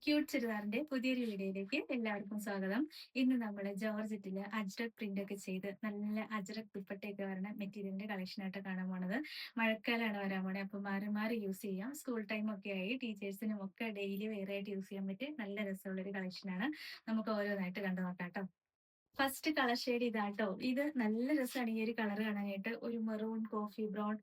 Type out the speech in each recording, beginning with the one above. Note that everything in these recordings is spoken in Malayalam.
ക്യൂട്ട് ചുരിദാറിന്റെ പുതിയൊരു വീഡിയോയിലേക്ക് എല്ലാവർക്കും സ്വാഗതം. ഇന്ന് നമ്മൾ ജോർജറ്റില് അജ്രക് പ്രിന്റ് ഒക്കെ ചെയ്ത് നല്ല അജ്രക് ദുപ്പട്ടയൊക്കെ വരുന്ന മെറ്റീരിയലിന്റെ കളക്ഷൻ ആയിട്ട് കാണാൻ പോണത്. മഴക്കാലമാണ് വരാൻ പോണേ, അപ്പൊ മാറി മാറി യൂസ് ചെയ്യാം. സ്കൂൾ ടൈം ഒക്കെ ആയി ടീച്ചേഴ്സിനും ഒക്കെ ഡെയിലി വെയർ ആയിട്ട് യൂസ് ചെയ്യാൻ പറ്റിയ നല്ല രസമുള്ള ഒരു കളക്ഷനാണ്. നമുക്ക് ഓരോന്നായിട്ട് കണ്ടു നോക്കാം കേട്ടോ. ഫസ്റ്റ് കളർ ഷെയ്ഡ് ഇതാട്ടോ. ഇത് നല്ല രസമാണ് ഈ ഒരു കളർ കാണാനായിട്ട്. ഒരു മെറൂൺ, കോഫി ബ്രൗൺ,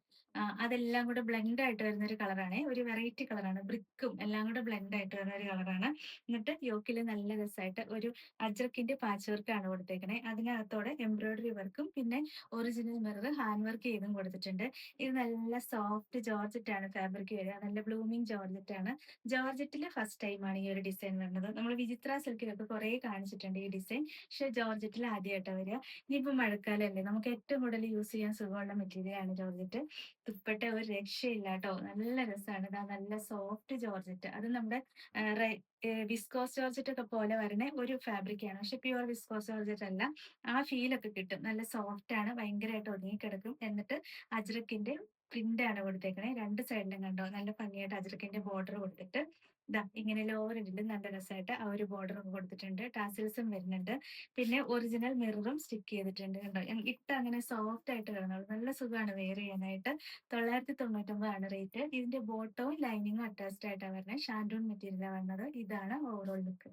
അതെല്ലാം കൂടെ ബ്ലെൻഡ് ആയിട്ട് വരുന്ന ഒരു കളറാണ്. ഒരു വെറൈറ്റി കളറാണ്. ബ്രിക്കും എല്ലാം കൂടെ ബ്ലെൻഡ് ആയിട്ട് വരുന്ന ഒരു കളറാണ്. എന്നിട്ട് യോക്കിൽ നല്ല രസമായിട്ട് ഒരു അജ്രക്കിന്റെ പാച്ച് വർക്കാണ് കൊടുത്തേക്കണേ. അതിനകത്തോടെ എംബ്രോയിഡറി വർക്കും പിന്നെ ഒറിജിനൽ മിറർ ഹാൻഡ് വർക്ക് ചെയ്തും കൊടുത്തിട്ടുണ്ട്. ഇത് നല്ല സോഫ്റ്റ് ജോർജറ്റ് ആണ് ഫാബ്രിക് വരിക. നല്ല ബ്ലൂമിങ് ജോർജറ്റ് ആണ്. ജോർജറ്റിൽ ഫസ്റ്റ് ടൈമാണ് ഈ ഒരു ഡിസൈൻ വരുന്നത്. നമ്മൾ വിചിത്ര സിൽക്കിലൊക്കെ കുറെ കാണിച്ചിട്ടുണ്ട് ഈ ഡിസൈൻ. പക്ഷെ ജോർജറ്റിൽ ആദ്യമായിട്ടാണ് വരിക. ഇനിയിപ്പോൾ മഴക്കാലമല്ലേ, നമുക്ക് ഏറ്റവും കൂടുതൽ യൂസ് ചെയ്യാൻ സുഖമുള്ള മെറ്റീരിയൽ ആണ് ജോർജറ്റ്. ദുപ്പട്ട ഒരു രക്ഷയില്ല കേട്ടോ. നല്ല രസമാണ്. ഇതാ നല്ല സോഫ്റ്റ് ജോർജറ്റ്. അത് നമ്മുടെ വിസ്കോസ് ജോർജറ്റ് ഒക്കെ പോലെ വരുന്ന ഒരു ഫാബ്രിക് ആണ്. പക്ഷെ പ്യുവർ വിസ്കോസ് ജോർജറ്റ് അല്ല. ആ ഫീൽ ഒക്കെ കിട്ടും. നല്ല സോഫ്റ്റ് ആണ്. ഭയങ്കരമായിട്ട് ഒതുങ്ങിക്കിടക്കും. എന്നിട്ട് അജ്രക്കിന്റെ പ്രിന്റ് ആണ് കൊടുത്തേക്കണേ. രണ്ട് സൈഡിലും കണ്ടോ നല്ല ഭംഗിയായിട്ട് അജ്രക്കിന്റെ ബോർഡർ കൊടുത്തിട്ട് ഇതാ ഇങ്ങനെ ലോവർ ഇടലും നല്ല രസമായിട്ട് ആ ഒരു ബോർഡർ കൊടുത്തിട്ടുണ്ട്. ടാസിൽസും വരുന്നുണ്ട്. പിന്നെ ഒറിജിനൽ മിററും സ്റ്റിക്ക് ചെയ്തിട്ടുണ്ട് കണ്ടോ. ഇട്ട അങ്ങനെ സോഫ്റ്റ് ആയിട്ട് കിടന്നോളൂ. നല്ല സുഖമാണ് വെയർ ചെയ്യാനായിട്ട്. 999 ആണ് റേറ്റ്. ഇതിന്റെ ബോട്ടവും ലൈനിങ്ങും അറ്റാച്ച്ഡ് ആയിട്ടാണ് വരുന്നത്. ഷാൻഡൂൺ മെറ്റീരിയലാണ് വരുന്നത്. ഇതാണ് ഓവറോൾ ലുക്ക്.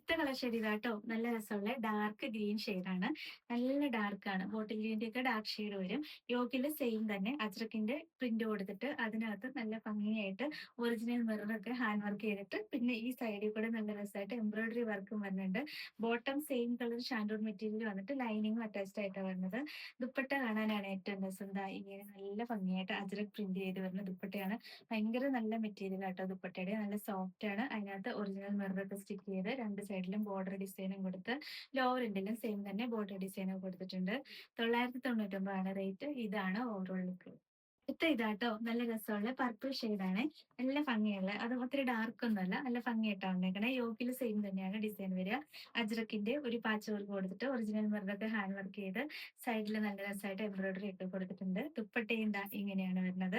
അടുത്ത കളർ ഷെയ്ഡ് ഇതാട്ടോ. നല്ല രസമുള്ള ഡാർക്ക് ഗ്രീൻ ആണ്. നല്ല ഡാർക്ക് ആണ്. ബോട്ടിൽ ഗ്രീൻ്റെ ഒക്കെ ഡാർക്ക് ഷെയ്ഡ് വരും. യോക്കില് സെയിം തന്നെ അജ്രക്കിന്റെ പ്രിന്റ് കൊടുത്തിട്ട് അതിനകത്ത് നല്ല ഭംഗിയായിട്ട് ഒറിജിനൽ മിറർ ഒക്കെ ഹാൻഡ് വർക്ക് ചെയ്തിട്ട് പിന്നെ ഈ സൈഡിൽ കൂടെ നല്ല രസമായിട്ട് എംബ്രോയിഡറി വർക്കും വരുന്നുണ്ട്. Bottom same colour shantoon material വന്നിട്ട് ലൈനിങ്ങും അറ്റാച്ച്ഡ് ആയിട്ടാണ് വരുന്നത്. ദുപ്പട്ട കാണാനാണ് ഏറ്റവും രസം. ദാ ഇങ്ങനെ നല്ല ഭംഗിയായിട്ട് അജ്രക് പ്രിന്റ് ചെയ്ത് വരുന്ന ദുപ്പട്ടയാണ്. ഭയങ്കര നല്ല മെറ്റീരിയൽ ആട്ടോ ദുപ്പട്ടയുടെ. നല്ല സോഫ്റ്റ് ആണ്. അതിനകത്ത് ഒറിജിനൽ മിറർ ഒക്കെ സ്റ്റിക്ക് ചെയ്ത് രണ്ട് സൈഡിലും ബോർഡർ ഡിസൈനും കൊടുത്ത് ലോവറിന്റിലും സെയിം തന്നെ ബോർഡർ ഡിസൈനും കൊടുത്തിട്ടുണ്ട്. 999 ആണ് റേറ്റ്. ഇതാണ് ഓവറോൾ ലുക്ക്. ഇതാട്ടോ നല്ല രസമുള്ള പർപ്പിൾ ആണ്. നല്ല ഭംഗിയുള്ള, അത് ഒത്തിരി ഡാർക്ക് ഒന്നുമല്ല, നല്ല ഭംഗിയായിട്ടാണ് വന്നേക്കണേ. യോക്കിൽ സെയിം തന്നെയാണ് ഡിസൈൻ വരിക. അജ്രക്കിന്റെ ഒരു പാച്ച് വർക്ക് കൊടുത്തിട്ട് ഒറിജിനൽ മിററൊക്കെ ഹാൻഡ് വർക്ക് ചെയ്ത് സൈഡിൽ നല്ല രസമായിട്ട് എംബ്രോയിഡറി ഒക്കെ കൊടുത്തിട്ടുണ്ട്. ദുപ്പട്ടയും ദാ ഇങ്ങനെയാണ് വരുന്നത്.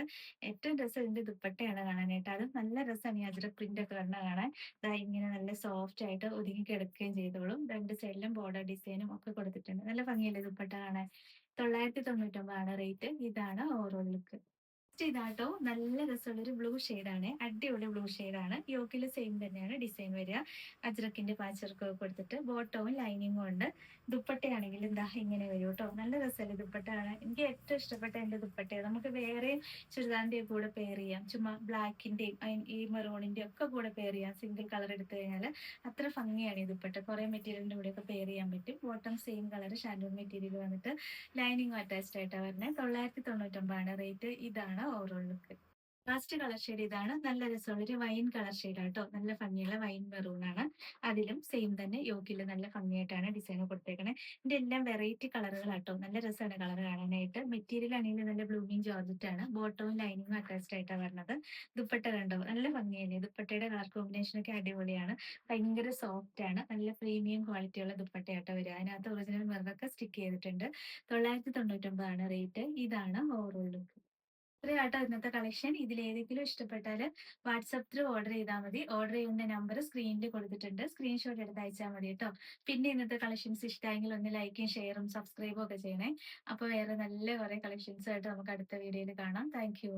ഏറ്റവും രസം ഇതിന്റെ ദുപ്പട്ടയാണ് കാണാനായിട്ട്. അതും നല്ല രസമാണ് ഈ അജ്രക് പ്രിന്റ് ഒക്കെ വരണ കാണാൻ. ദാ ഇങ്ങനെ നല്ല സോഫ്റ്റ് ആയിട്ട് ഒതുങ്ങി കിടക്കുകയും ചെയ്തോളും. രണ്ട് സൈഡിലും ബോർഡർ ഡിസൈനും ഒക്കെ കൊടുത്തിട്ടുണ്ട്. നല്ല ഭംഗിയല്ലേ ദുപ്പട്ട കാണാൻ. 999 ആണ് റേറ്റ്. ഇതാണ് ഓവറോൾ ലുക്ക്. ഇതാട്ടോ നല്ല രസമുള്ള ഒരു ബ്ലൂ ആണ്. അടിപൊളി ബ്ലൂ ആണ്. യോക്കിൽ സെയിം തന്നെയാണ് ഡിസൈൻ വരിക. അജ്രക്കിന്റെ പാച്ചർക്ക് കൊടുത്തിട്ട് ബോട്ടവും ലൈനിങ്ങും ഉണ്ട്. ദുപ്പട്ടയാണെങ്കിൽ എന്താ ഇങ്ങനെ വരും കേട്ടോ. നല്ല രസമല്ലേ ദുപ്പട്ട കാണാൻ. എനിക്ക് ഏറ്റവും ഇഷ്ടപ്പെട്ട എന്റെ ദുപ്പട്ടയാണ്. നമുക്ക് വേറെ ചുരിദാറിന്റെ കൂടെ പെയർ ചെയ്യാം. ചുമ്മാ ബ്ലാക്കിന്റെയും ഈ മെറൂണിന്റെ ഒക്കെ കൂടെ പെയർ ചെയ്യാം. സിംഗിൾ കളർ എടുത്തു കഴിഞ്ഞാൽ അത്ര ഭംഗിയാണ് ഈ ദുപ്പട്ട. കുറെ മെറ്റീരിയലിന്റെ കൂടെ ഒക്കെ പെയർ ചെയ്യാൻ പറ്റും. Bottom same colour shantoon material വന്നിട്ട് ലൈനിങ്ങും അറ്റാച്ച്ഡ് ആയിട്ടാണ് വരുന്നത്. 999 ആണ് റേറ്റ്. ഇതാണ് overall look. Last colour shade ഇതാണ്. നല്ല രസമുള്ള ഒരു വൈൻ കളർ ഷെയ്ഡ് ആട്ടോ. നല്ല ഭംഗിയുള്ള വൈൻ മെറൂൺ ആണ്. അതിലും സെയിം തന്നെ യോക്കിൽ നല്ല ഭംഗിയായിട്ടാണ് ഡിസൈൻ കൊടുത്തേക്കണേ. ഇതിന്റെ എല്ലാം വെറൈറ്റി കളറുകളാട്ടോ. നല്ല രസമാണ് കളർ കാണാനായിട്ട്. മെറ്റീരിയൽ ആണെങ്കിൽ നല്ല ബ്ലൂമിങ് ജോർജറ്റ് ആണ്. ബോട്ടവും ലൈനിങ്ങും അറ്റാച്ച്ഡ് ആയിട്ടാണ് വരുന്നത്. ദുപ്പട്ട കണ്ടോ നല്ല ഭംഗിയല്ലേ. ദുപ്പട്ടയുടെ കളർ കോമ്പിനേഷൻ ഒക്കെ അടിപൊളിയാണ്. ഭയങ്കര സോഫ്റ്റ് ആണ്. നല്ല പ്രീമിയം ക്വാളിറ്റിയുള്ള ദുപ്പട്ടയാട്ടോ വരിക. അതിനകത്ത് ഒറിജിനൽ മിററൊക്കെ സ്റ്റിക്ക് ചെയ്തിട്ടുണ്ട്. 999 ആണ് റേറ്റ്. ഇതാണ് ഓവറോൾ ലുക്ക്. ഇത്രയാട്ടോ ഇന്നത്തെ കളക്ഷൻ. ഇതിലേതെങ്കിലും ഇഷ്ടപ്പെട്ടാൽ വാട്സപ്പ് ത്രൂ ഓർഡർ ചെയ്താൽ മതി. ഓർഡർ ചെയ്യുന്ന നമ്പർ സ്ക്രീനിൽ കൊടുത്തിട്ടുണ്ട്. സ്ക്രീൻഷോട്ട് എടുത്ത് അയച്ചാൽ മതി കേട്ടോ. പിന്നെ ഇന്നത്തെ കളക്ഷൻസ് ഇഷ്ടമായെങ്കിൽ ഒന്ന് ലൈക്കും ഷെയറും സബ്സ്ക്രൈബും ഒക്കെ ചെയ്യണേ. അപ്പോൾ വേറെ നല്ല കുറെ കളക്ഷൻസ് ആയിട്ട് നമുക്ക് അടുത്ത വീഡിയോയിൽ കാണാം. Thank you.